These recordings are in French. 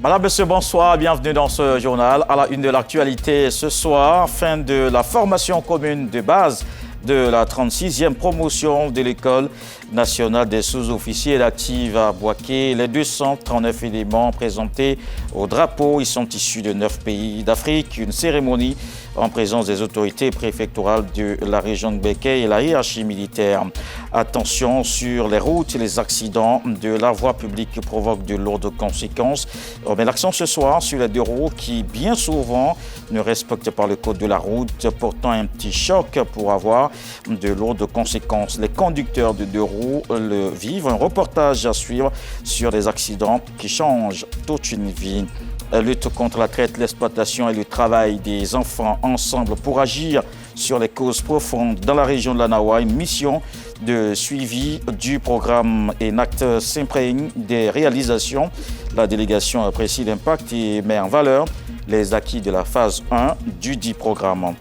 Madame, monsieur, bonsoir, bienvenue dans ce journal. À la une de l'actualité ce soir, fin de la formation commune de base de la 36e promotion de l'École nationale des sous-officiers d'active à Boaké. Les 239 éléments présentés au drapeau, ils sont issus de 9 pays d'Afrique. Une cérémonie en présence des autorités préfectorales de la région de Béké et la hiérarchie militaire. Attention sur les routes, les accidents de la voie publique provoquent de lourdes conséquences. On met l'accent ce soir sur les deux roues qui, bien souvent, ne respectent pas le code de la route, portant un petit choc pour avoir de lourdes conséquences. Les conducteurs de deux roues le vivent. Un reportage à suivre sur les accidents qui changent toute une vie. La lutte contre la traite, l'exploitation et le travail des enfants ensemble pour agir sur les causes profondes dans la région de la Nawa. Une mission de suivi du programme ENACT s'imprègne des réalisations. La délégation apprécie l'impact et met en valeur les acquis de la phase 1 du dit programme.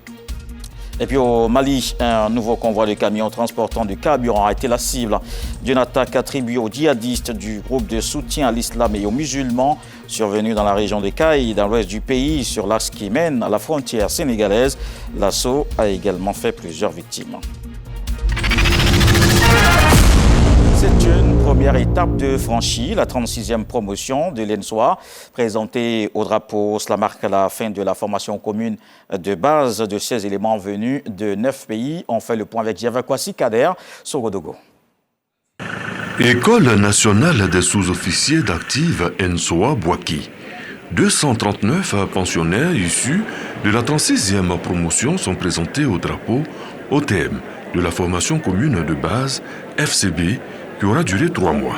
Et puis au Mali, un nouveau convoi de camions transportant du carburant a été la cible d'une attaque attribuée aux djihadistes du groupe de soutien à l'islam et aux musulmans survenue dans la région de Kaï, dans l'ouest du pays, sur l'axe qui mène à la frontière sénégalaise. L'assaut a également fait plusieurs victimes. C'est une première étape de franchie, la 36e promotion de l'ENSOA, présentée au drapeau. Cela marque la fin de la formation commune de base de 16 éléments venus de 9 pays. On fait le point avec Javakwasi Kader, Sorodogo. École nationale des sous-officiers d'active ENSOA Boaké. 239 pensionnaires issus de la 36e promotion sont présentés au drapeau au thème de la formation commune de base FCB qui aura duré 3 mois.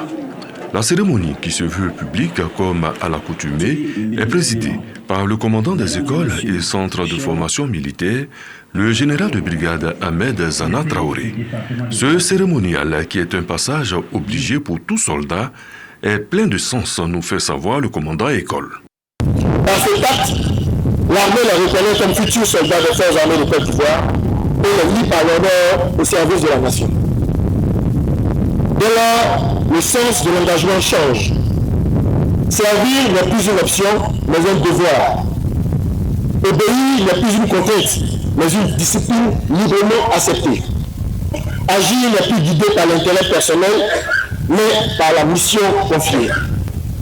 La cérémonie, qui se veut publique comme à l'accoutumée, est présidée par le commandant des écoles et centres de formation militaire, le général de brigade Ahmed Zana Traoré. Ce cérémonial, qui est un passage obligé pour tout soldat, est plein de sens, nous fait savoir le commandant école. Dans cet acte, l'armée les reconnaît comme futurs soldats des forces armées de Côte d'Ivoire et les lie par l'honneur au service de la nation. Dès lors, le sens de l'engagement change. Servir n'est plus une option, mais un devoir. Obéir n'est plus une contrainte, mais une discipline librement acceptée. Agir n'est plus guidé par l'intérêt personnel, mais par la mission confiée.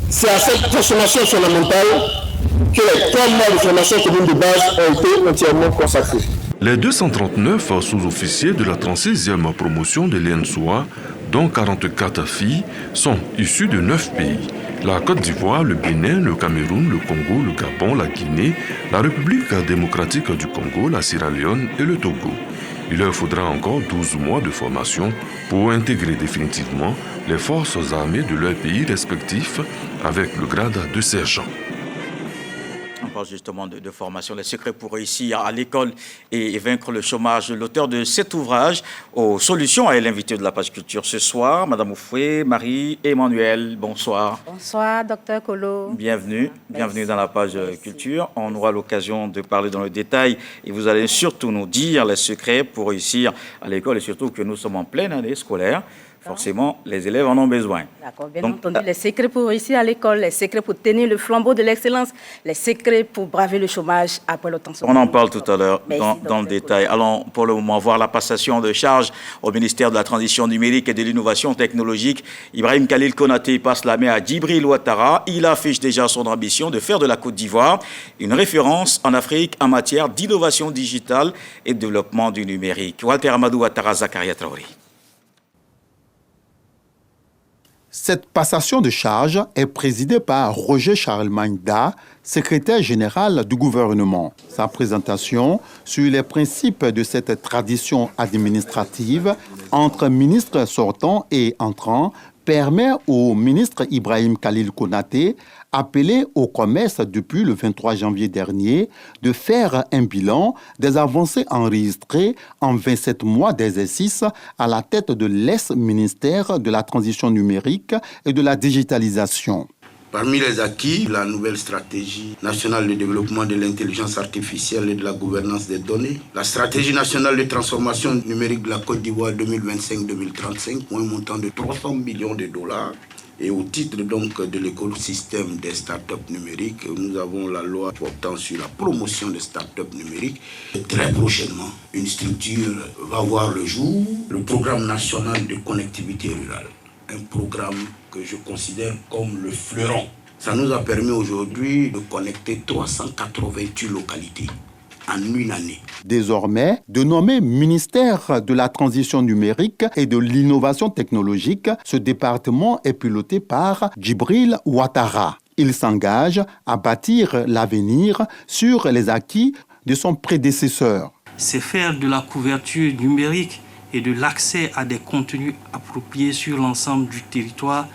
C'est à cette transformation fondamentale que les 3 mois de formation commune de base ont été entièrement consacrés. Les 239 sous-officiers de la 36e promotion de l'ENSOA, dont 44 filles, sont issus de 9 pays. La Côte d'Ivoire, le Bénin, le Cameroun, le Congo, le Gabon, la Guinée, la République démocratique du Congo, la Sierra Leone et le Togo. Il leur faudra encore 12 mois de formation pour intégrer définitivement les forces armées de leurs pays respectifs avec le grade de sergent. On parle justement de formation, les secrets pour réussir à l'école et vaincre le chômage. L'auteur de cet ouvrage, aux solutions, est l'invité de la page culture ce soir, Madame Oufoué, Marie-Emmanuel. Bonsoir. Bonsoir, docteur Kolo. Bienvenue dans la page culture. On aura l'occasion de parler dans le détail et vous allez surtout nous dire les secrets pour réussir à l'école et surtout que nous sommes en pleine année scolaire. Forcément, les élèves en ont besoin. D'accord, bien entendu, les secrets pour réussir à l'école, les secrets pour tenir le flambeau de l'excellence, les secrets pour braver le chômage après le temps. On en parle tout à l'heure dans le détail. Allons pour le moment voir la passation de charge au ministère de la Transition numérique et de l'Innovation technologique. Ibrahim Khalil Konaté passe la main à Djibril Ouattara. Il affiche déjà son ambition de faire de la Côte d'Ivoire une référence en Afrique en matière d'innovation digitale et de développement du numérique. Walter Amadou Ouattara, Zakaria Traoré. Cette passation de charge est présidée par Roger Charlemagne Da, secrétaire général du gouvernement. Sa présentation sur les principes de cette tradition administrative entre ministres sortants et entrants permet au ministre Ibrahim Khalil Konaté, appelé au commerce depuis le 23 janvier dernier, de faire un bilan des avancées enregistrées en 27 mois d'exercice à la tête de l'ex-ministère de la Transition numérique et de la digitalisation. Parmi les acquis, la nouvelle stratégie nationale de développement de l'intelligence artificielle et de la gouvernance des données, la stratégie nationale de transformation numérique de la Côte d'Ivoire 2025-2035 pour un montant de 300 millions de dollars, Et au titre donc de l'écosystème des startups numériques, nous avons la loi portant sur la promotion des startups numériques. Et très prochainement, une structure va voir le jour, le programme national de connectivité rurale. Un programme que je considère comme le fleuron. Ça nous a permis aujourd'hui de connecter 388 localités en une année. Désormais, dénommé ministère de la transition numérique et de l'innovation technologique, ce département est piloté par Djibril Ouattara. Il s'engage à bâtir l'avenir sur les acquis de son prédécesseur. C'est faire de la couverture numérique et de l'accès à des contenus appropriés sur l'ensemble du territoire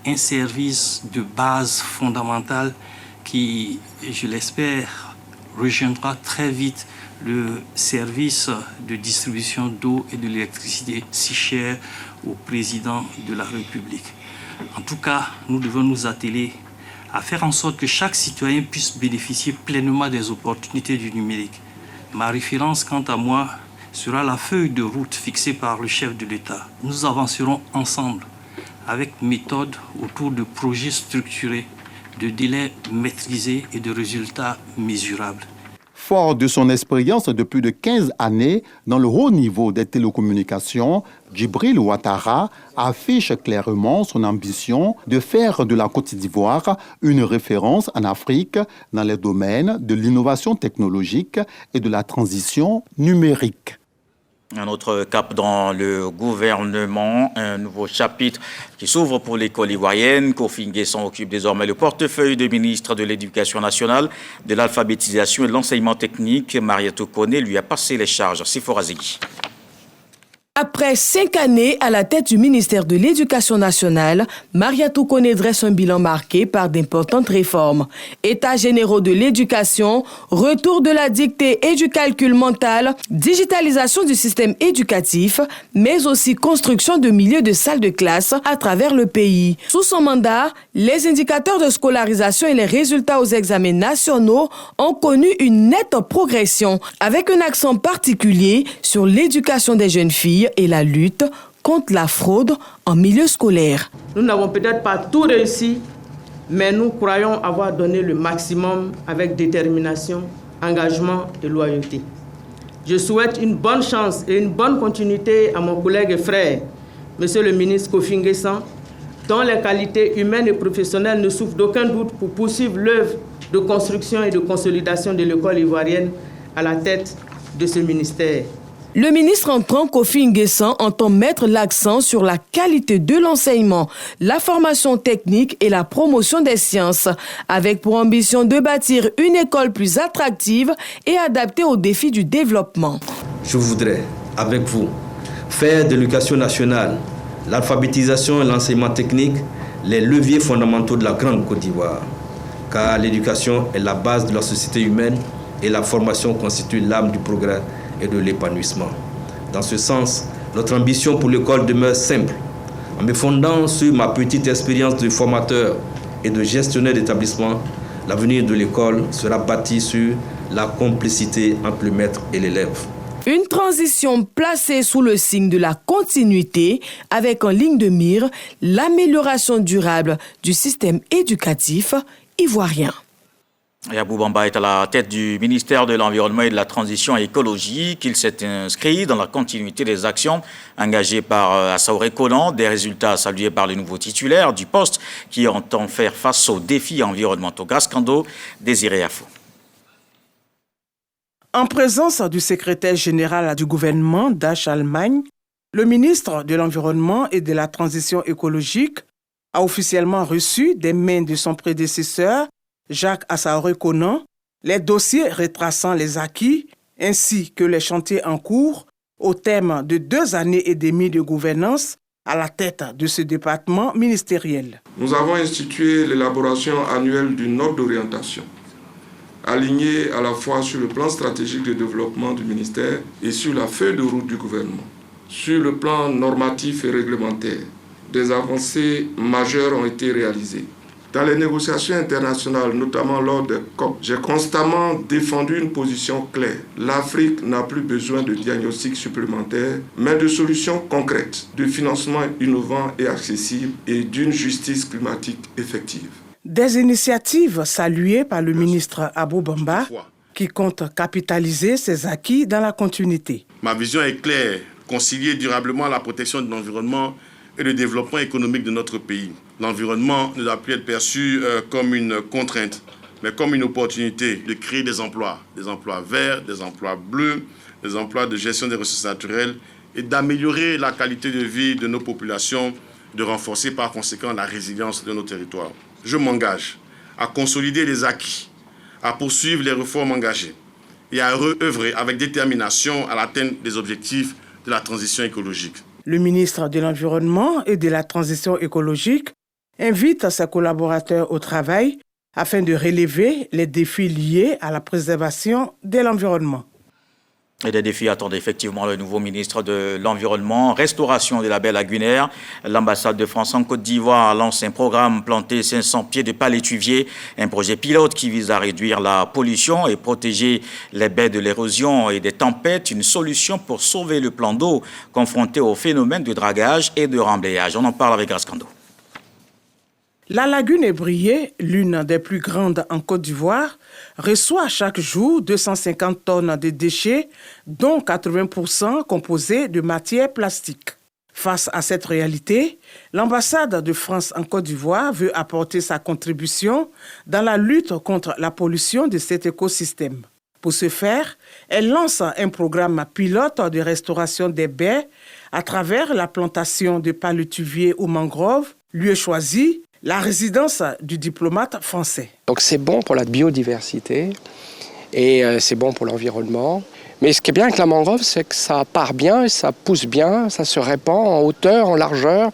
un service de base fondamentale qui, je l'espère, rejoindra très vite le service de distribution d'eau et de l'électricité si cher au président de la République. En tout cas, nous devons nous atteler à faire en sorte que chaque citoyen puisse bénéficier pleinement des opportunités du numérique. Ma référence, quant à moi, sera la feuille de route fixée par le chef de l'État. Nous avancerons ensemble avec méthode autour de projets structurés, de délais maîtrisés et de résultats mesurables. Fort de son expérience de plus de 15 années dans le haut niveau des télécommunications, Djibril Ouattara affiche clairement son ambition de faire de la Côte d'Ivoire une référence en Afrique dans les domaines de l'innovation technologique et de la transition numérique. Un autre cap dans le gouvernement, un nouveau chapitre qui s'ouvre pour l'école ivoirienne. Kofi Nguessan occupe désormais le portefeuille de ministre de l'Éducation nationale, de l'alphabétisation et de l'enseignement technique. Mariatou Kone lui a passé les charges. Sifora Zegui. Après 5 années à la tête du ministère de l'Éducation nationale, Mariatou Kone dresse un bilan marqué par d'importantes réformes. États généraux de l'éducation, retour de la dictée et du calcul mental, digitalisation du système éducatif, mais aussi construction de milliers de salles de classe à travers le pays. Sous son mandat, les indicateurs de scolarisation et les résultats aux examens nationaux ont connu une nette progression, avec un accent particulier sur l'éducation des jeunes filles et la lutte contre la fraude en milieu scolaire. Nous n'avons peut-être pas tout réussi, mais nous croyons avoir donné le maximum avec détermination, engagement et loyauté. Je souhaite une bonne chance et une bonne continuité à mon collègue et frère, Monsieur le ministre Kofi Nguessan, dont les qualités humaines et professionnelles ne souffrent d'aucun doute pour poursuivre l'œuvre de construction et de consolidation de l'école ivoirienne à la tête de ce ministère. Le ministre entrant Kofi Nguessan entend mettre l'accent sur la qualité de l'enseignement, la formation technique et la promotion des sciences, avec pour ambition de bâtir une école plus attractive et adaptée aux défis du développement. Je voudrais, avec vous, faire de l'éducation nationale, l'alphabétisation et l'enseignement technique les leviers fondamentaux de la Grande Côte d'Ivoire, car l'éducation est la base de la société humaine et la formation constitue l'âme du progrès et de l'épanouissement. Dans ce sens, notre ambition pour l'école demeure simple. En me fondant sur ma petite expérience de formateur et de gestionnaire d'établissement, l'avenir de l'école sera bâti sur la complicité entre le maître et l'élève. Une transition placée sous le signe de la continuité, avec en ligne de mire l'amélioration durable du système éducatif ivoirien. Yabou Bamba est à la tête du ministère de l'Environnement et de la Transition écologique. Il s'est inscrit dans la continuité des actions engagées par Assaouré Konan, des résultats salués par le nouveau titulaire du poste qui entend faire face aux défis environnementaux. Gascando, Désiré Afo. En présence du secrétaire général du gouvernement, Dash Allemagne, le ministre de l'Environnement et de la Transition écologique a officiellement reçu des mains de son prédécesseur, Jacques Assaouré Konan, les dossiers retraçant les acquis ainsi que les chantiers en cours au terme de 2 années et demie de gouvernance à la tête de ce département ministériel. Nous avons institué l'élaboration annuelle d'une note d'orientation, alignée à la fois sur le plan stratégique de développement du ministère et sur la feuille de route du gouvernement. Sur le plan normatif et réglementaire, des avancées majeures ont été réalisées. Dans les négociations internationales, notamment lors des COP, j'ai constamment défendu une position claire. L'Afrique n'a plus besoin de diagnostics supplémentaires, mais de solutions concrètes, de financement innovant et accessible et d'une justice climatique effective. Des initiatives saluées par le ministre Abou Bamba qui compte capitaliser ses acquis dans la continuité. Ma vision est claire, concilier durablement la protection de l'environnement et le développement économique de notre pays. L'environnement ne doit plus être perçu comme une contrainte, mais comme une opportunité de créer des emplois verts, des emplois bleus, des emplois de gestion des ressources naturelles et d'améliorer la qualité de vie de nos populations, de renforcer par conséquent la résilience de nos territoires. Je m'engage à consolider les acquis, à poursuivre les réformes engagées et à œuvrer avec détermination à l'atteinte des objectifs de la transition écologique. Le ministre de l'Environnement et de la Transition écologique invite ses collaborateurs au travail afin de relever les défis liés à la préservation de l'environnement. Et des défis attendent effectivement le nouveau ministre de l'Environnement. Restauration des labels lagunaires. L'ambassade de France en Côte d'Ivoire lance un programme planter 500 pieds de palétuviers, un projet pilote qui vise à réduire la pollution et protéger les baies de l'érosion et des tempêtes. Une solution pour sauver le plan d'eau confronté au phénomène de dragage et de remblayage. On en parle avec Rascando. La lagune Ébrié, l'une des plus grandes en Côte d'Ivoire, reçoit chaque jour 250 tonnes de déchets, dont 80% composés de matières plastiques. Face à cette réalité, l'ambassade de France en Côte d'Ivoire veut apporter sa contribution dans la lutte contre la pollution de cet écosystème. Pour ce faire, elle lance un programme pilote de restauration des baies à travers la plantation de palétuviers ou mangroves, lieu choisi, la résidence du diplomate français. Donc c'est bon pour la biodiversité et c'est bon pour l'environnement. Mais ce qui est bien avec la mangrove, c'est que ça part bien, ça pousse bien, ça se répand en hauteur, en largeur.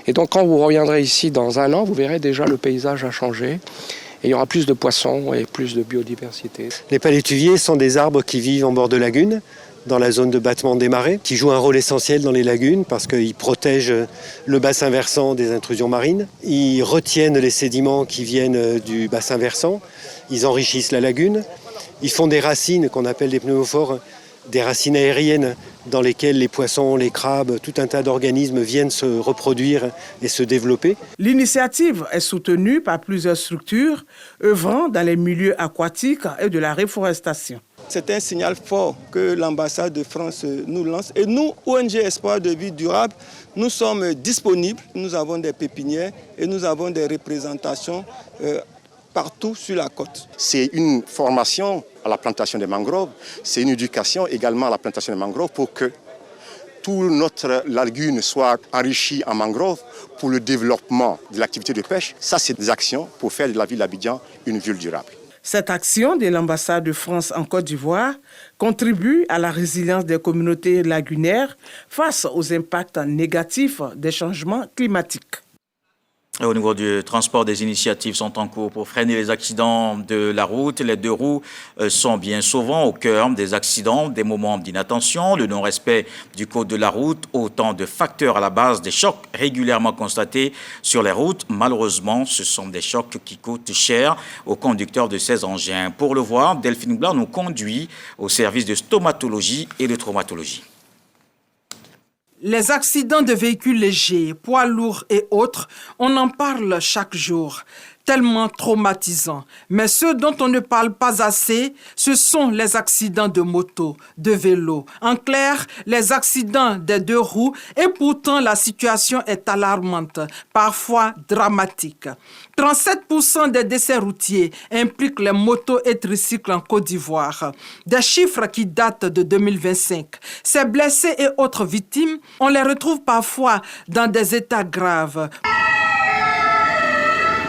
Et donc quand vous reviendrez ici dans un an, vous verrez déjà le paysage a changé. Et il y aura plus de poissons et plus de biodiversité. Les palétuviers sont des arbres qui vivent en bord de lagune, dans la zone de battement des marées, qui jouent un rôle essentiel dans les lagunes parce qu'ils protègent le bassin versant des intrusions marines. Ils retiennent les sédiments qui viennent du bassin versant. Ils enrichissent la lagune. Ils font des racines qu'on appelle des pneumophores, des racines aériennes dans lesquelles les poissons, les crabes, tout un tas d'organismes viennent se reproduire et se développer. L'initiative est soutenue par plusieurs structures œuvrant dans les milieux aquatiques et de la reforestation. C'est un signal fort que l'ambassade de France nous lance. Et nous, ONG Espoir de vie durable, nous sommes disponibles. Nous avons des pépinières et nous avons des représentations partout sur la côte. C'est une formation à la plantation des mangroves. C'est une éducation également à la plantation des mangroves pour que toute notre lagune soit enrichie en mangroves pour le développement de l'activité de pêche. Ça, c'est des actions pour faire de la ville d'Abidjan une ville durable. Cette action de l'ambassade de France en Côte d'Ivoire contribue à la résilience des communautés lagunaires face aux impacts négatifs des changements climatiques. Et au niveau du transport, des initiatives sont en cours pour freiner les accidents de la route. Les deux roues sont bien souvent au cœur des accidents, des moments d'inattention, le non-respect du code de la route, autant de facteurs à la base des chocs régulièrement constatés sur les routes. Malheureusement, ce sont des chocs qui coûtent cher aux conducteurs de ces engins. Pour le voir, Delphine Blanc nous conduit au service de stomatologie et de traumatologie. Les accidents de véhicules légers, poids lourds et autres, on en parle chaque jour. Tellement traumatisants. Mais ceux dont on ne parle pas assez, ce sont les accidents de moto, de vélo. En clair, les accidents des deux roues. Et pourtant, la situation est alarmante, parfois dramatique. 37% des décès routiers impliquent les motos et tricycles en Côte d'Ivoire. Des chiffres qui datent de 2025. Ces blessés et autres victimes, on les retrouve parfois dans des états graves.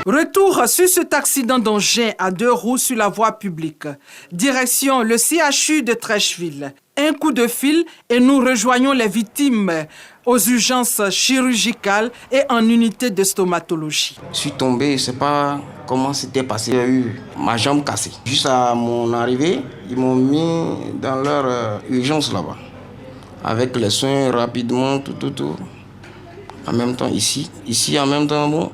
Retour sur cet accident d'engin à deux roues sur la voie publique. Direction le CHU de Trècheville. Un coup de fil et nous rejoignons les victimes aux urgences chirurgicales et en unité de stomatologie. Je suis tombé, je ne sais pas comment c'était passé. J'ai eu ma jambe cassée. Juste à mon arrivée, ils m'ont mis dans leur urgence là-bas. Avec les soins rapidement, tout. En même temps ici en même temps, bon.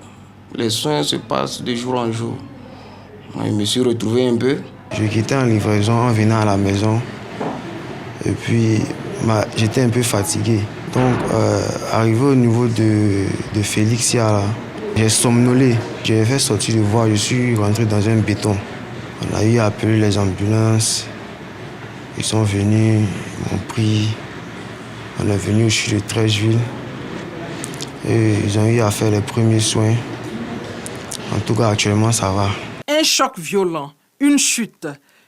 Les soins se passent de jour en jour. Je me suis retrouvé un peu. Je quittais en livraison en venant à la maison. Et puis, j'étais un peu fatigué. Donc, arrivé au niveau de Félixia, là, j'ai somnolé. J'ai fait sortir de voie, je suis rentré dans un béton. On a eu à appeler les ambulances. Ils sont venus, ils m'ont pris. On est venu au CHU de Trècheville. Et ils ont eu à faire les premiers soins. En tout cas, actuellement, ça va. Un choc violent, une chute,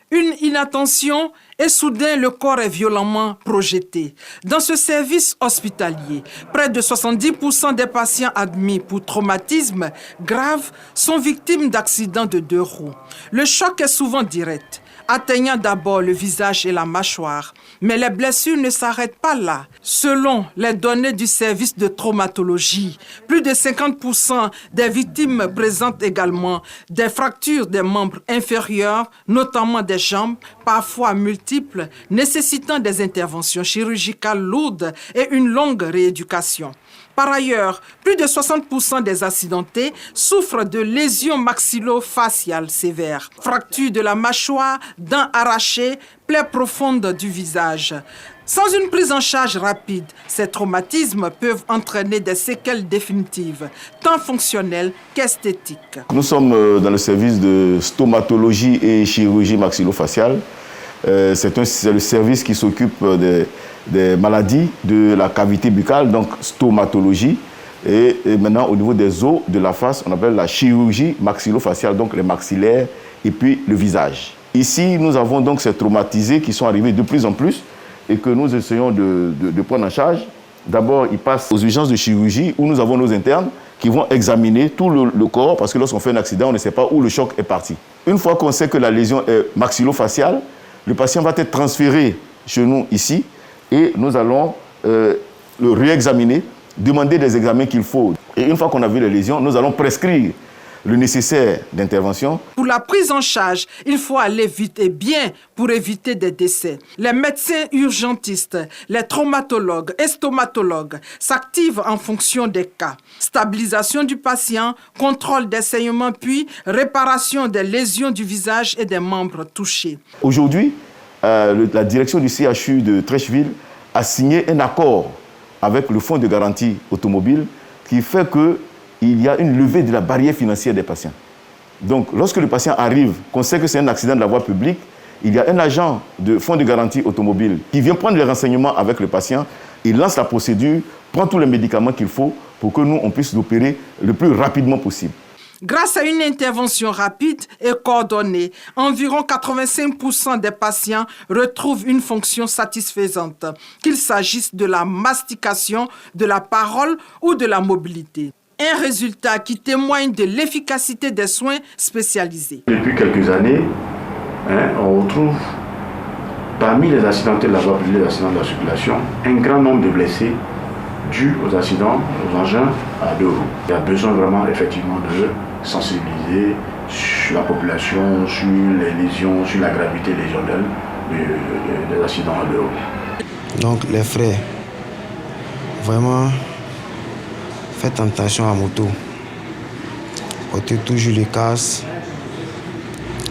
une inattention et soudain le corps est violemment projeté. Dans ce service hospitalier, près de 70% des patients admis pour traumatisme grave sont victimes d'accidents de 2 roues. Le choc est souvent direct, atteignant d'abord le visage et la mâchoire. Mais les blessures ne s'arrêtent pas là. Selon les données du service de traumatologie, plus de 50% des victimes présentent également des fractures des membres inférieurs, notamment des jambes, parfois multiples, nécessitant des interventions chirurgicales lourdes et une longue rééducation. Par ailleurs, plus de 60% des accidentés souffrent de lésions maxillo-faciales sévères, fractures de la mâchoire, dents arrachées, plaies profondes du visage. Sans une prise en charge rapide, ces traumatismes peuvent entraîner des séquelles définitives, tant fonctionnelles qu'esthétiques. Nous sommes dans le service de stomatologie et chirurgie maxillo-faciale. C'est le service qui s'occupe des maladies de la cavité buccale, donc stomatologie. Et maintenant, au niveau des os de la face, on appelle la chirurgie maxillo-faciale, donc les maxillaires et puis le visage. Ici, nous avons donc ces traumatisés qui sont arrivés de plus en plus et que nous essayons de prendre en charge. D'abord, ils passent aux urgences de chirurgie où nous avons nos internes qui vont examiner tout le corps parce que lorsqu'on fait un accident, on ne sait pas où le choc est parti. Une fois qu'on sait que la lésion est maxillo-faciale, le patient va être transféré chez nous ici et nous allons le réexaminer, demander des examens qu'il faut. Et une fois qu'on a vu les lésions, nous allons prescrire le nécessaire d'intervention. Pour la prise en charge, il faut aller vite et bien pour éviter des décès. Les médecins urgentistes, les traumatologues et stomatologues s'activent en fonction des cas. Stabilisation du patient, contrôle des saignements puis réparation des lésions du visage et des membres touchés. Aujourd'hui, la direction du CHU de Trècheville a signé un accord avec le Fonds de garantie automobile qui fait qu'il y a une levée de la barrière financière des patients. Donc, lorsque le patient arrive, qu'on sait que c'est un accident de la voie publique, il y a un agent de Fonds de garantie automobile qui vient prendre les renseignements avec le patient, il lance la procédure, prend tous les médicaments qu'il faut pour que nous, on puisse l'opérer le plus rapidement possible. Grâce à une intervention rapide et coordonnée, environ 85% des patients retrouvent une fonction satisfaisante, qu'il s'agisse de la mastication, de la parole ou de la mobilité. Un résultat qui témoigne de l'efficacité des soins spécialisés. Depuis quelques années, on retrouve parmi les accidentés de la voie publique, les accidents de la circulation, un grand nombre de blessés dus aux accidents, aux engins à 2 roues. Il y a besoin vraiment effectivement de sensibiliser sur la population, sur les lésions, sur la gravité lésionnelle des accidents à 2 roues. Donc les frères, vraiment, faites attention à la moto. Portez toujours les casques.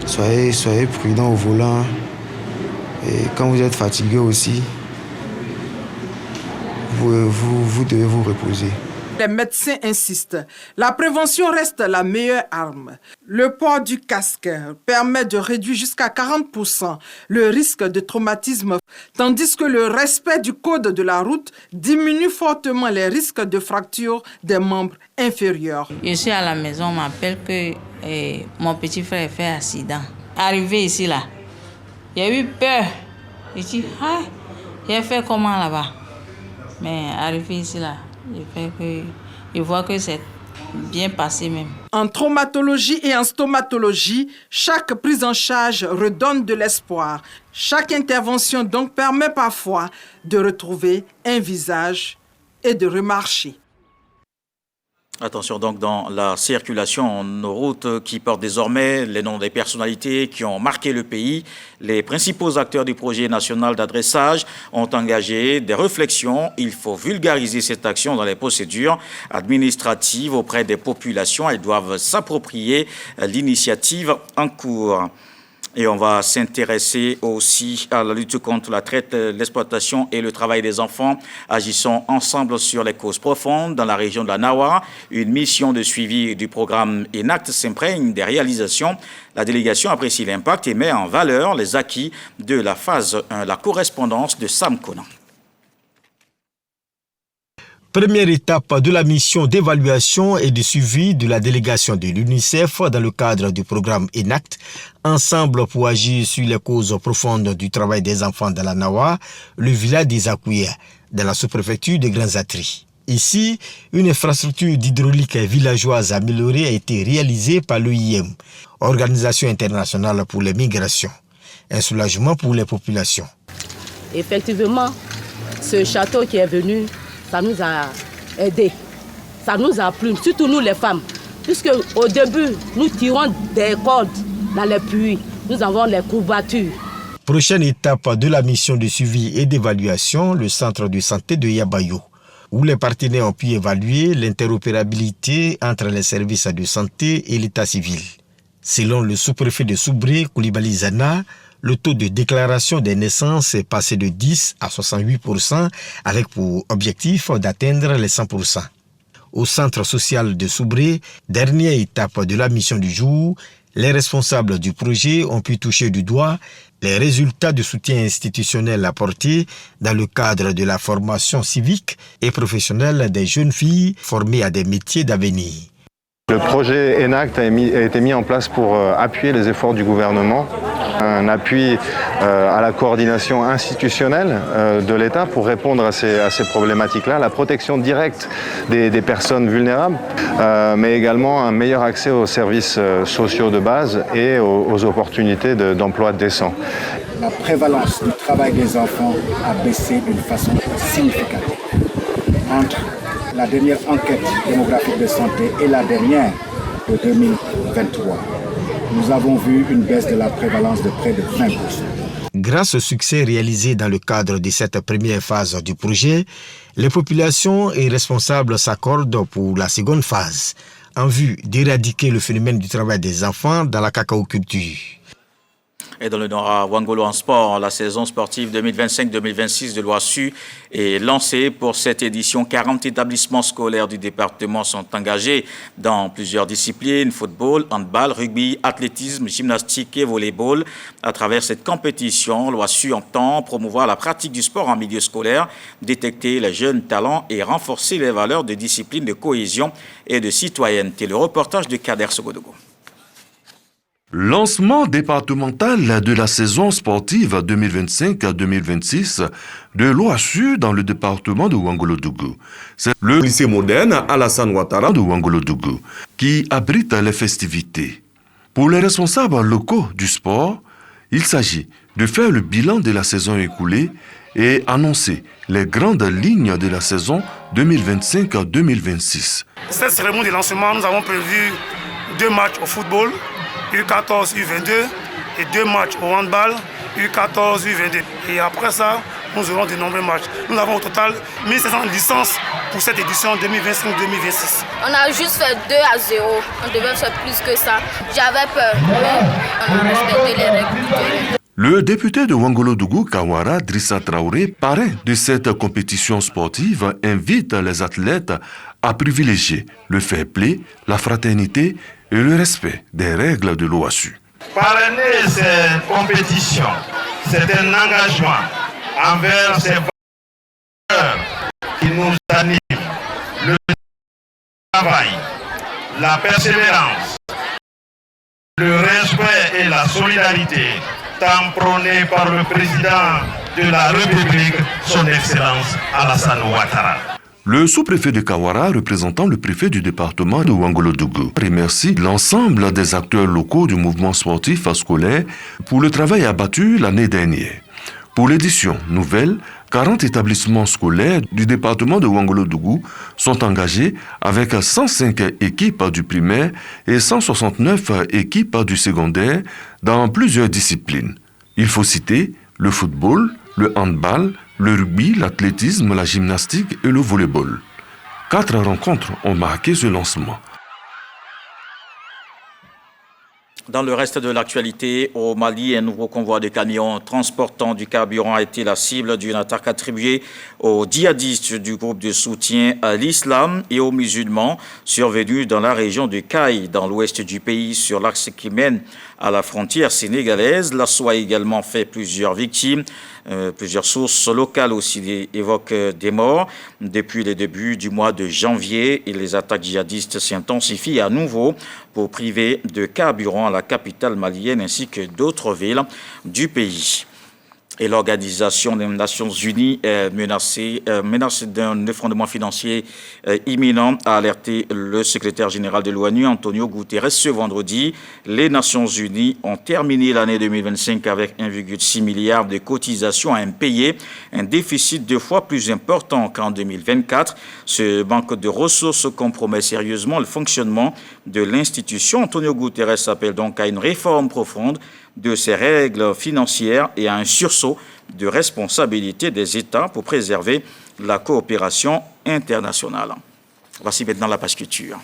Soyez prudents au volant. Et quand vous êtes fatigué aussi, vous devez vous reposer. Les médecins insistent. La prévention reste la meilleure arme. Le port du casque permet de réduire jusqu'à 40% le risque de traumatisme, tandis que le respect du code de la route diminue fortement les risques de fracture des membres inférieurs. Je suis à la maison, on m'appelle que mon petit frère fait accident. Arrivé ici, là, j'ai eu peur. Je dis, j'ai fait comment là-bas? Mais arrivé ici, là, je vois que c'est bien passé même. En traumatologie et en stomatologie, chaque prise en charge redonne de l'espoir. Chaque intervention donc permet parfois de retrouver un visage et de remarcher. Attention donc dans la circulation, nos routes qui portent désormais les noms des personnalités qui ont marqué le pays. Les principaux acteurs du projet national d'adressage ont engagé des réflexions. Il faut vulgariser cette action dans les procédures administratives auprès des populations. Elles doivent s'approprier l'initiative en cours. Et on va s'intéresser aussi à la lutte contre la traite, l'exploitation et le travail des enfants. Agissons ensemble sur les causes profondes dans la région de la Nawa. Une mission de suivi du programme ENACT s'imprègne des réalisations. La délégation apprécie l'impact et met en valeur les acquis de la phase 1. La correspondance de Sam Conan. Première étape de la mission d'évaluation et de suivi de la délégation de l'UNICEF dans le cadre du programme ENACT, ensemble pour agir sur les causes profondes du travail des enfants dans la Nawa, le village des Akouya, dans la sous-préfecture de Grands Atri. Ici, une infrastructure d'hydraulique villageoise améliorée a été réalisée par l'OIM, Organisation internationale pour les migrations. Un soulagement pour les populations. Effectivement, ce château qui est venu, ça nous a aidés, ça nous a plu, surtout nous les femmes, puisque au début, nous tirons des cordes dans les puits, nous avons les courbatures. Prochaine étape de la mission de suivi et d'évaluation, le centre de santé de Yabayo, où les partenaires ont pu évaluer l'interopérabilité entre les services de santé et l'état civil. Selon le sous-préfet de Soubré, Koulibaly Zana, le taux de déclaration des naissances est passé de 10 à 68%, avec pour objectif d'atteindre les 100%. Au centre social de Soubré, dernière étape de la mission du jour, les responsables du projet ont pu toucher du doigt les résultats de soutien institutionnel apportés dans le cadre de la formation civique et professionnelle des jeunes filles formées à des métiers d'avenir. Le projet ENACT a été mis en place pour appuyer les efforts du gouvernement, un appui à la coordination institutionnelle de l'État pour répondre à ces problématiques-là, la protection directe des personnes vulnérables, mais également un meilleur accès aux services sociaux de base et aux opportunités d'emploi décent. La prévalence du travail des enfants a baissé d'une façon significative. Entre la dernière enquête démographique de santé et la dernière de 2023, nous avons vu une baisse de la prévalence de près de 20%. Grâce au succès réalisé dans le cadre de cette première phase du projet, les populations et responsables s'accordent pour la seconde phase, en vue d'éradiquer le phénomène du travail des enfants dans la cacaoculture. Et dans le Nord à Ouangolo en sport, la saison sportive 2025-2026 de l'OASU est lancée. Pour cette édition, 40 établissements scolaires du département sont engagés dans plusieurs disciplines, football, handball, rugby, athlétisme, gymnastique et volleyball. À travers cette compétition, l'OASU entend promouvoir la pratique du sport en milieu scolaire, détecter les jeunes talents et renforcer les valeurs de discipline, de cohésion et de citoyenneté. Le reportage de Kader Sogodogo. Lancement départemental de la saison sportive 2025-2026 de l'OASU dans le département de Ouangolo-Dougou. C'est le lycée moderne Alassane Ouattara de Ouangolo-Dougou qui abrite les festivités. Pour les responsables locaux du sport, il s'agit de faire le bilan de la saison écoulée et annoncer les grandes lignes de la saison 2025-2026. Cette cérémonie de lancement, nous avons prévu 2 matchs au football, U14, U22 et 2 matchs au handball, U14, U22. Et après ça, nous aurons de nombreux matchs. Nous avons au total 1700 licences pour cette édition 2025-2026. On a juste fait 2-0. On devait faire plus que ça. J'avais peur, mais on a respecté les règles. Le député de Ouangolo-Dougou, Kawara Drissa Traoré, parrain de cette compétition sportive, invite les athlètes à privilégier le fair play, la fraternité et le respect des règles de l'OASU. Parrainer cette compétition, c'est un engagement envers ces valeurs qui nous animent, le travail, la persévérance, le respect et la solidarité, tant prônés par le président de la République, son Excellence Alassane Ouattara. Le sous-préfet de Kawara, représentant le préfet du département de Ouangolo-Dougou, remercie l'ensemble des acteurs locaux du mouvement sportif scolaire pour le travail abattu l'année dernière. Pour l'édition nouvelle, 40 établissements scolaires du département de Ouangolo-Dougou sont engagés avec 105 équipes du primaire et 169 équipes du secondaire dans plusieurs disciplines. Il faut citer le football, le handball, le rugby, l'athlétisme, la gymnastique et le volleyball. 4 rencontres ont marqué ce lancement. Dans le reste de l'actualité, au Mali, un nouveau convoi de camions transportant du carburant a été la cible d'une attaque attribuée aux djihadistes du groupe de soutien à l'islam et aux musulmans survenue dans la région de Caille, dans l'ouest du pays, sur l'axe qui mène à la frontière sénégalaise. L'assaut a également fait plusieurs victimes. Plusieurs sources locales aussi évoquent des morts. Depuis le début du mois de janvier, et les attaques djihadistes s'intensifient à nouveau pour priver de carburant la capitale malienne ainsi que d'autres villes du pays. Et l'Organisation des Nations Unies est menacée d'un effondrement financier imminent, a alerté le secrétaire général de l'ONU, Antonio Guterres, ce vendredi. Les Nations Unies ont terminé l'année 2025 avec 1,6 milliard de cotisations à impayés, un déficit 2 fois plus important qu'en 2024. Ce manque de ressources compromet sérieusement le fonctionnement de l'institution. Antonio Guterres appelle donc à une réforme profonde de ces règles financières et à un sursaut de responsabilité des États pour préserver la coopération internationale. Voici maintenant la page culture.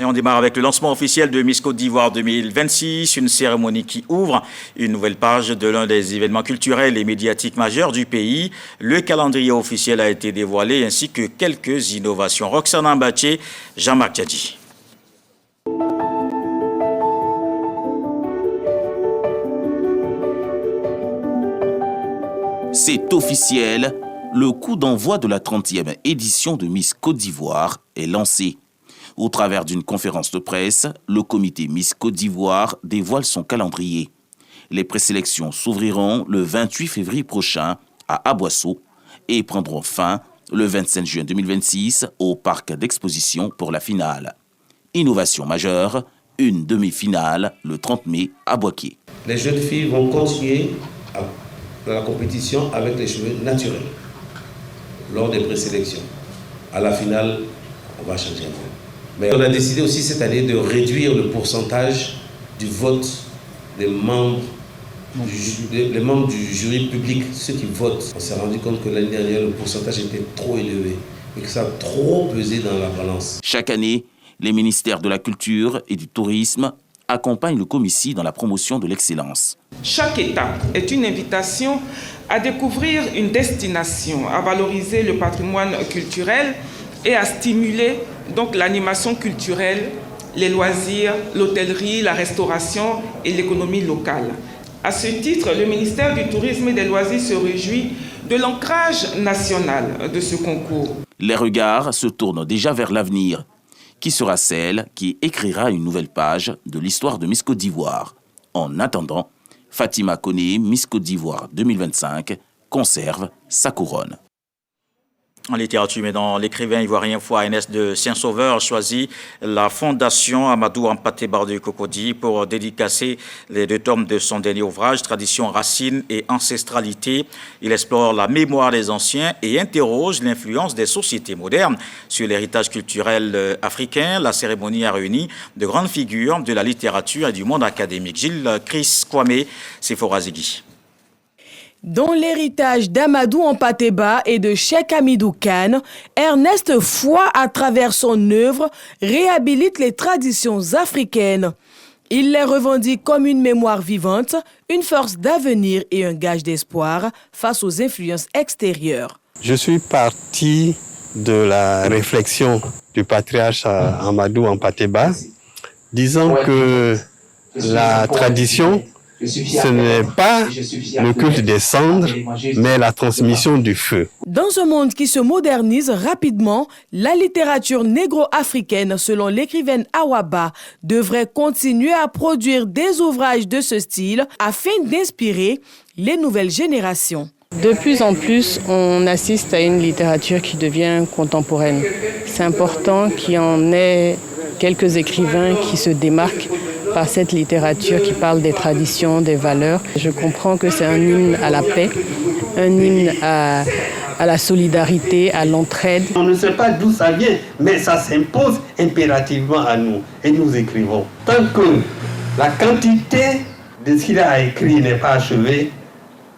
Et on démarre avec le lancement officiel de Miss Côte d'Ivoire 2026, une cérémonie qui ouvre une nouvelle page de l'un des événements culturels et médiatiques majeurs du pays. Le calendrier officiel a été dévoilé ainsi que quelques innovations. Roxana Mbaché, Jean-Marc Djadji. C'est officiel, le coup d'envoi de la 30e édition de Miss Côte d'Ivoire est lancé. Au travers d'une conférence de presse, le comité Miss Côte d'Ivoire dévoile son calendrier. Les présélections s'ouvriront le 28 février prochain à Aboisseau et prendront fin le 25 juin 2026 au parc d'exposition pour la finale. Innovation majeure, une demi-finale le 30 mai à Boaké. Les jeunes filles vont continuer dans la compétition avec les cheveux naturels lors des présélections. À la finale, on va changer un peu. Mais on a décidé aussi cette année de réduire le pourcentage du vote des membres du jury public, ceux qui votent. On s'est rendu compte que l'année dernière, le pourcentage était trop élevé et que ça a trop pesé dans la balance. Chaque année, les ministères de la Culture et du Tourisme accompagnent le Comici dans la promotion de l'excellence. Chaque étape est une invitation à découvrir une destination, à valoriser le patrimoine culturel et à stimuler donc l'animation culturelle, les loisirs, l'hôtellerie, la restauration et l'économie locale. À ce titre, le ministère du Tourisme et des Loisirs se réjouit de l'ancrage national de ce concours. Les regards se tournent déjà vers l'avenir, qui sera celle qui écrira une nouvelle page de l'histoire de Miss Côte d'Ivoire. En attendant, Fatima Koné, Miss Côte d'Ivoire 2025, conserve sa couronne. En littérature, mais dans l'écrivain ivoirien Fouaenès de Saint-Sauveur choisit la fondation Amadou Hampâté Bâ de Cocody pour dédicacer les 2 tomes de son dernier ouvrage, Tradition, Racines et Ancestralité. Il explore la mémoire des anciens et interroge l'influence des sociétés modernes sur l'héritage culturel africain. La cérémonie a réuni de grandes figures de la littérature et du monde académique. Gilles Chris Kwame, Sephora Zegui. Dans l'héritage d'Amadou Hampâté Bâ et de Cheikh Hamidou Kane, Ernest Foix, à travers son œuvre, réhabilite les traditions africaines. Il les revendique comme une mémoire vivante, une force d'avenir et un gage d'espoir face aux influences extérieures. Je suis parti de la réflexion du patriarche Amadou Hampâté Bâ, disant que la tradition, ce n'est pas le culte des cendres, mais la transmission du feu. Dans un monde qui se modernise rapidement, la littérature négro-africaine, selon l'écrivaine Awa Bah, devrait continuer à produire des ouvrages de ce style afin d'inspirer les nouvelles générations. De plus en plus, on assiste à une littérature qui devient contemporaine. C'est important qu'il y en ait quelques écrivains qui se démarquent par cette littérature qui parle des traditions, des valeurs. Je comprends que c'est un hymne à la paix, un hymne à la solidarité, à l'entraide. On ne sait pas d'où ça vient, mais ça s'impose impérativement à nous. Et nous écrivons. Tant que la quantité de ce qu'il a écrit n'est pas achevée,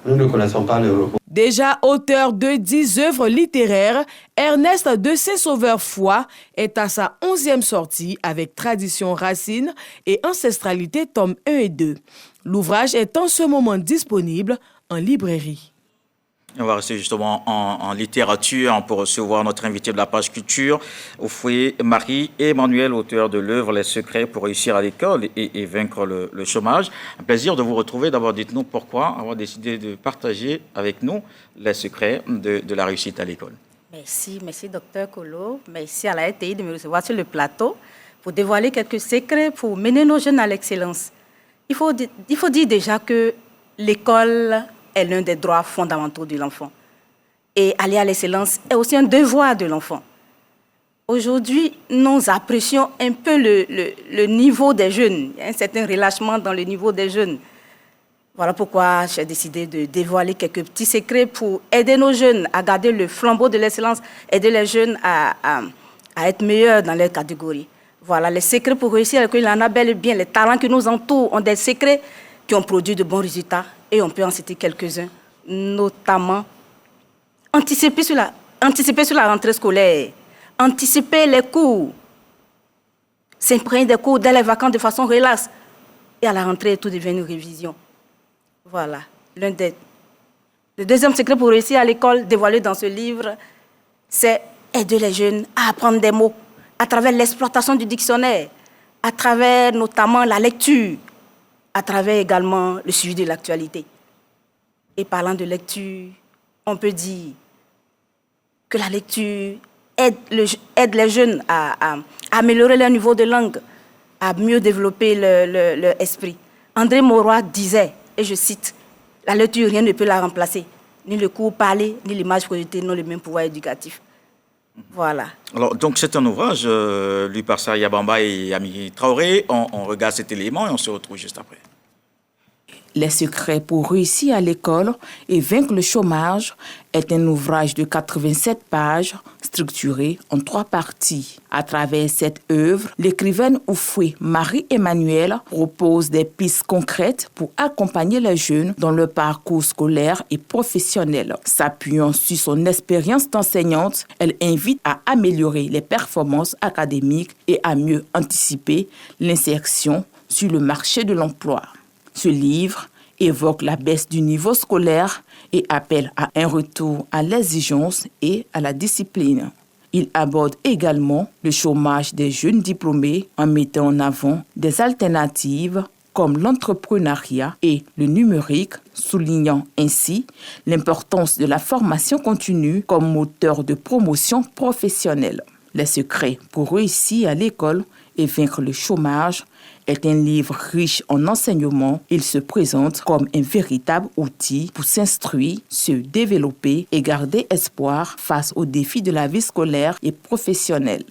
nous ne connaissons pas le repos. Déjà auteur de 10 œuvres littéraires, Ernest de Saint-Sauveur-Foix est à sa 11e sortie avec Tradition, Racines et Ancestralité, tomes 1 et 2. L'ouvrage est en ce moment disponible en librairie. On va rester justement en littérature pour recevoir notre invité de la page culture, Oufoué Marie-Emmanuel, auteur de l'œuvre Les secrets pour réussir à l'école et vaincre le chômage. Un plaisir de vous retrouver. D'abord, dites-nous pourquoi avoir décidé de partager avec nous les secrets de la réussite à l'école. Merci docteur Kolo. Merci à la RTI de me recevoir sur le plateau pour dévoiler quelques secrets pour mener nos jeunes à l'excellence. Il faut dire déjà que l'école est l'un des droits fondamentaux de l'enfant. Et aller à l'excellence est aussi un devoir de l'enfant. Aujourd'hui, nous apprécions un peu le niveau des jeunes. Il y a un certain relâchement dans le niveau des jeunes. Voilà pourquoi j'ai décidé de dévoiler quelques petits secrets pour aider nos jeunes à garder le flambeau de l'excellence, aider les jeunes à être meilleurs dans leur catégorie. Voilà, les secrets pour réussir, il y en a bel et bien. Les talents qui nous entourent ont des secrets qui ont produit de bons résultats. Et on peut en citer quelques-uns, notamment anticiper sur la rentrée scolaire, anticiper les cours, s'imprégner des cours dès les vacances de façon relaxe. Et à la rentrée, tout devient une révision. Voilà. Le deuxième secret pour réussir à l'école, dévoilé dans ce livre, c'est aider les jeunes à apprendre des mots à travers l'exploitation du dictionnaire, à travers notamment la lecture, à travers également le suivi de l'actualité. Et parlant de lecture, on peut dire que la lecture aide les jeunes à améliorer leur niveau de langue, à mieux développer leur esprit. André Mauroy disait, et je cite, « La lecture, rien ne peut la remplacer. Ni le cours parlé, ni l'image projetée n'ont le même pouvoir éducatif. » Voilà. Alors, donc, c'est un ouvrage lu par Sarah Yabamba et Ami Traoré. On regarde cet élément et on se retrouve juste après. Les secrets pour réussir à l'école et vaincre le chômage est un ouvrage de 87 pages structuré en 3 parties. À travers cette œuvre, l'écrivaine Oufoué Marie-Emmanuel propose des pistes concrètes pour accompagner les jeunes dans leur parcours scolaire et professionnel. S'appuyant sur son expérience d'enseignante, elle invite à améliorer les performances académiques et à mieux anticiper l'insertion sur le marché de l'emploi. Ce livre évoque la baisse du niveau scolaire et appelle à un retour à l'exigence et à la discipline. Il aborde également le chômage des jeunes diplômés en mettant en avant des alternatives comme l'entrepreneuriat et le numérique, soulignant ainsi l'importance de la formation continue comme moteur de promotion professionnelle. Les secrets pour réussir à l'école et vaincre le chômage est un livre riche en enseignements. Il se présente comme un véritable outil pour s'instruire, se développer et garder espoir face aux défis de la vie scolaire et professionnelle.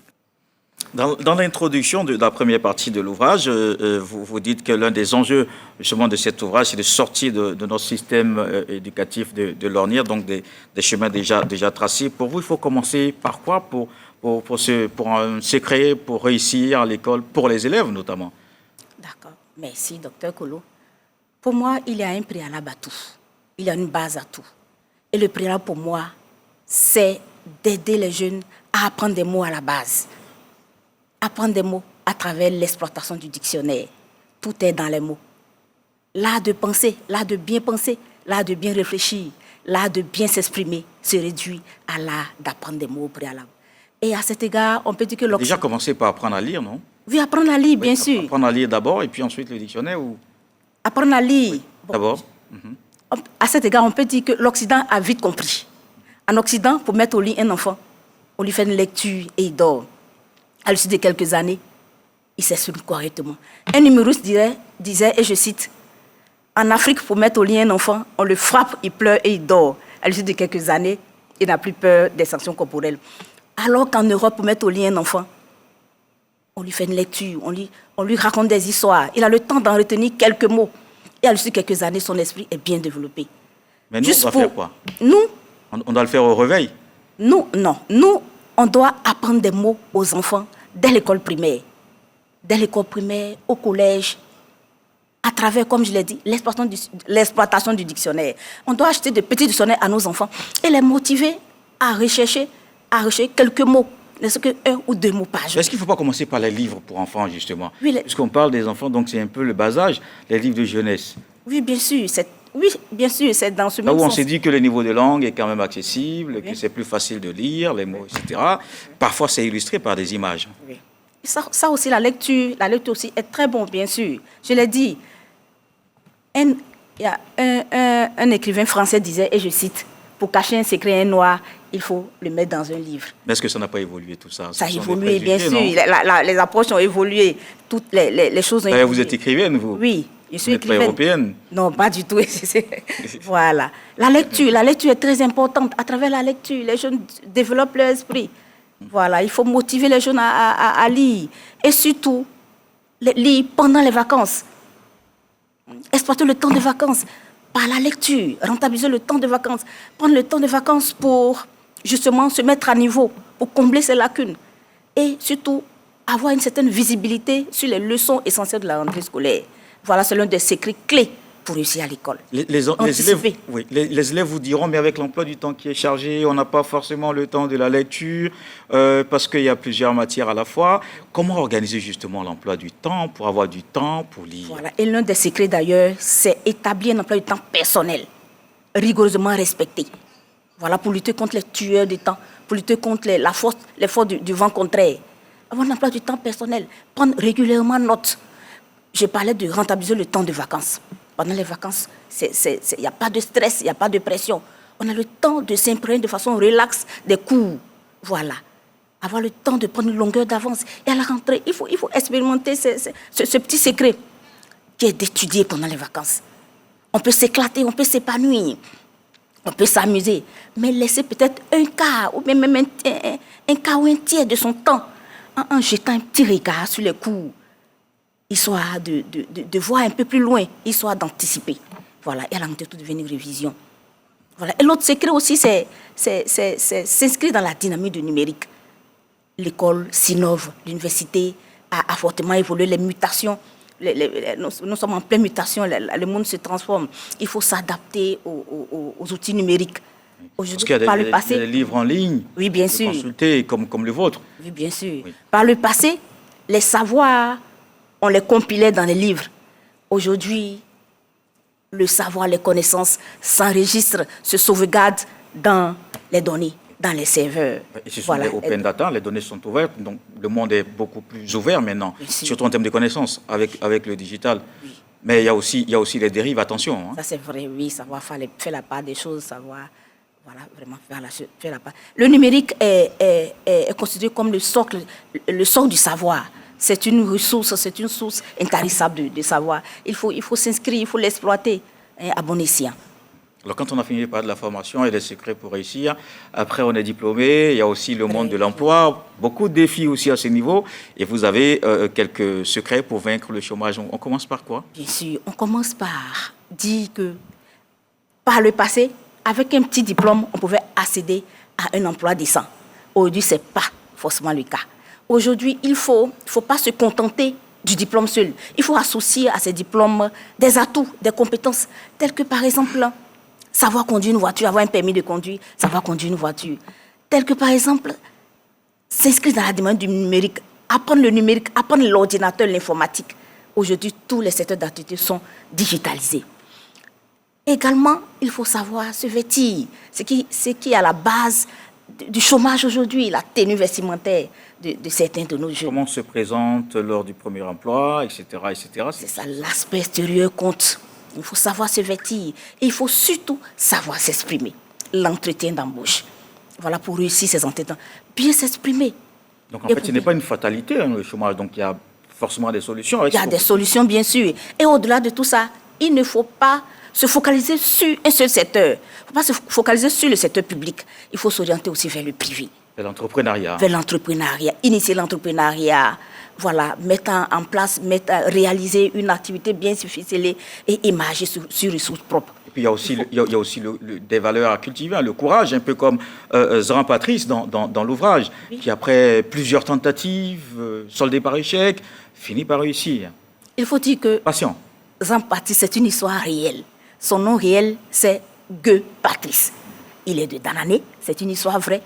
Dans l'introduction de la première partie de l'ouvrage, vous dites que l'un des enjeux justement de cet ouvrage, c'est de sortir de notre système éducatif de l'ornière, donc des chemins déjà tracés. Pour vous, il faut commencer par quoi pour un secret, pour réussir à l'école, pour les élèves notamment? D'accord. Merci, docteur Kolo. Pour moi, il y a un préalable à tout. Il y a une base à tout. Et le préalable pour moi, c'est d'aider les jeunes à apprendre des mots à la base. Apprendre des mots à travers l'exploitation du dictionnaire. Tout est dans les mots. L'art de penser, l'art de bien penser, l'art de bien réfléchir, l'art de bien s'exprimer se réduit à l'art d'apprendre des mots au préalable. Et à cet égard, on peut dire que l'Occident... Déjà commencer par apprendre à lire, non? Oui, apprendre à lire, bien sûr. Apprendre à lire d'abord et puis ensuite le dictionnaire ou... Apprendre à lire. Oui, d'abord. À cet égard, on peut dire que l'Occident a vite compris. En Occident, pour mettre au lit un enfant, on lui fait une lecture et il dort. À l'issue de quelques années, il s'exprime correctement. Un humoriste disait, et je cite, « En Afrique, pour mettre au lit un enfant, on le frappe, il pleure et il dort. À l'issue de quelques années, il n'a plus peur des sanctions corporelles. » Alors qu'en Europe, pour mettre au lit un enfant, On lui fait une lecture, on lui raconte des histoires. Il a le temps d'en retenir quelques mots. Et à l'issue de quelques années, son esprit est bien développé. Mais nous, on doit faire quoi? Nous, on doit le faire au réveil? Nous, on doit apprendre des mots aux enfants dès l'école primaire. Dès l'école primaire, au collège, à travers, comme je l'ai dit, l'exploitation du dictionnaire. On doit acheter de petits dictionnaires à nos enfants et les motiver à rechercher quelques mots, n'est-ce que 1 ou 2 mots par jour. Est-ce qu'il ne faut pas commencer par les livres pour enfants, justement? Oui, puisqu'on parle des enfants, donc c'est un peu le bas âge, les livres de jeunesse. Oui, bien sûr, c'est dans ce même Là où on sens. s'est dit que le niveau de langue est quand même accessible, que c'est plus facile de lire, les mots, etc. Parfois, c'est illustré par des images. Oui. Ça aussi, la lecture aussi est très bon, bien sûr. Je l'ai dit, il y a un écrivain français disait, et je cite, « Pour cacher un secret noir, il faut le mettre dans un livre. » Mais est-ce que ça n'a pas évolué tout ça? Ça a évolué, bien sûr. Les approches ont évolué. Toutes les choses ont évolué. Vous êtes écrivaine, vous? Oui, je suis écrivaine. Vous n'êtes pas européenne? Non, pas du tout. Voilà. La lecture est très importante. À travers la lecture, les jeunes développent leur esprit. Voilà, il faut motiver les jeunes à lire. Et surtout, lire pendant les vacances. Exploiter le temps de vacances par la lecture. Rentabiliser le temps de vacances. Prendre le temps de vacances pour justement se mettre à niveau, pour combler ses lacunes. Et surtout, avoir une certaine visibilité sur les leçons essentielles de la rentrée scolaire. Voilà, c'est l'un des secrets clés pour réussir à l'école. Les élèves vous diront, mais avec l'emploi du temps qui est chargé, on n'a pas forcément le temps de la lecture, parce qu'il y a plusieurs matières à la fois. Comment organiser justement l'emploi du temps pour avoir du temps pour lire? Voilà. Et l'un des secrets d'ailleurs, c'est établir un emploi du temps personnel, rigoureusement respecté. Voilà, pour lutter contre les tueurs du temps, pour lutter contre les forces du vent contraire. Avoir un emploi du temps personnel, prendre régulièrement note. Je parlais de rentabiliser le temps de vacances. Pendant les vacances, il n'y a pas de stress, il n'y a pas de pression. On a le temps de s'imprégner de façon relaxe des cours. Voilà. Avoir le temps de prendre une longueur d'avance. Et à la rentrée, il faut expérimenter ce petit secret qui est d'étudier pendant les vacances. On peut s'éclater, on peut s'épanouir, on peut s'amuser, mais laisser peut-être un quart ou même un quart ou un tiers de son temps en jetant un petit regard sur les cours, histoire de voir un peu plus loin, histoire d'anticiper. Voilà, et à la rentrée, tout devient une révision. Voilà. Et l'autre secret aussi, c'est s'inscrire dans la dynamique du numérique. L'école s'innove, l'université a fortement évolué, les mutations, nous sommes en pleine mutation, le monde se transforme. Il faut s'adapter aux outils numériques. Aujourd'hui, par le passé, il y a des livres en ligne, oui, bien sûr, consulter comme le vôtre. Oui, bien sûr. Oui. Par le passé, les savoirs, on les compilait dans les livres. Aujourd'hui, le savoir, les connaissances s'enregistrent, se sauvegardent dans les données, dans les serveurs. Et ce sont des open data, les données sont ouvertes, donc le monde est beaucoup plus ouvert maintenant, surtout en termes de connaissances avec le digital. Oui. Mais il y a aussi les dérives, attention. Hein. Ça c'est vrai, oui, savoir faire la part des choses, savoir vraiment faire la part. Le numérique est considéré comme le socle du savoir. C'est une ressource, c'est une source intarissable de savoir. Il faut s'inscrire, il faut l'exploiter à bon escient. Alors quand on a fini par de la formation et les secrets pour réussir, après on est diplômé, il y a aussi le monde de l'emploi, beaucoup de défis aussi à ce niveau, et vous avez quelques secrets pour vaincre le chômage. On commence par quoi? Bien sûr, on commence par dire que par le passé, avec un petit diplôme, on pouvait accéder à un emploi décent. Aujourd'hui, ce n'est pas forcément le cas. Aujourd'hui, il ne faut pas se contenter du diplôme seul. Il faut associer à ces diplômes des atouts, des compétences, telles que par exemple, savoir conduire une voiture, avoir un permis de conduire, savoir conduire une voiture. Telles que par exemple, s'inscrire dans la demande du numérique, apprendre le numérique, apprendre l'ordinateur, l'informatique. Aujourd'hui, tous les secteurs d'activité sont digitalisés. Également, il faut savoir se vêtir, ce qui est à la base du chômage aujourd'hui, la tenue vestimentaire de certains de nos jeunes. Comment on se présente lors du premier emploi, etc. C'est ça, l'aspect extérieur compte. Il faut savoir se vêtir et il faut surtout savoir s'exprimer. L'entretien d'embauche. Voilà, pour réussir ces entretiens. Bien s'exprimer. Donc en fait, ce n'est pas une fatalité, hein, le chômage. Donc il y a forcément des solutions. Il y a des solutions, bien sûr. Et au-delà de tout ça, il ne faut pas se focaliser sur un seul secteur. Il ne faut pas se focaliser sur le secteur public. Il faut s'orienter aussi vers le privé. Vers l'entrepreneuriat. Vers l'entrepreneuriat, initier l'entrepreneuriat, voilà, mettre en place, réaliser une activité bien ficelée et émarger sur ressources propres. Et puis il y a aussi des valeurs à cultiver, le courage, un peu comme Zran Patrice dans l'ouvrage, qui après plusieurs tentatives, soldées par échec, finit par réussir. Il faut dire que Patient. Zran Patrice, c'est une histoire réelle. Son nom réel, c'est Gueux Patrice. Il est de Danané, c'est une histoire vraie.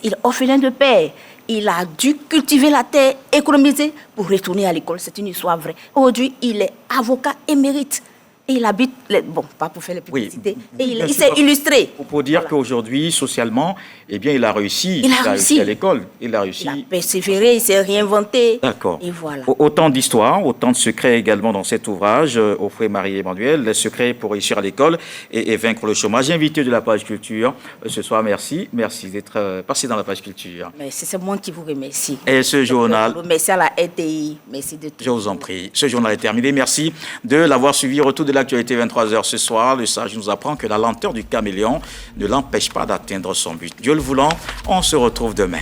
Il est orphelin de père. Il a dû cultiver la terre, économiser pour retourner à l'école. C'est une histoire vraie. Aujourd'hui, il est avocat émérite. Et il habite, bon, pas pour faire les publicités, et il s'est illustré. Pour dire qu'aujourd'hui, socialement, eh bien, il a réussi. Il a réussi à l'école. Il a réussi. Il a persévéré, il s'est réinventé. D'accord. Et voilà. Autant d'histoires, autant de secrets également dans cet ouvrage, Offrez Marie-Emmanuel, les secrets pour réussir à l'école et vaincre le chômage. Invité de la page culture ce soir, merci. Merci d'être passé dans la page culture. Merci, c'est moi qui vous remercie. Et ce journal. Merci à la RTI. Merci de tout. Je vous en prie. Ce journal est terminé. Merci de l'avoir suivi. Retour de l'actualité 23h ce soir. Le sage nous apprend que la lenteur du caméléon ne l'empêche pas d'atteindre son but. Dieu le voulant, on se retrouve demain.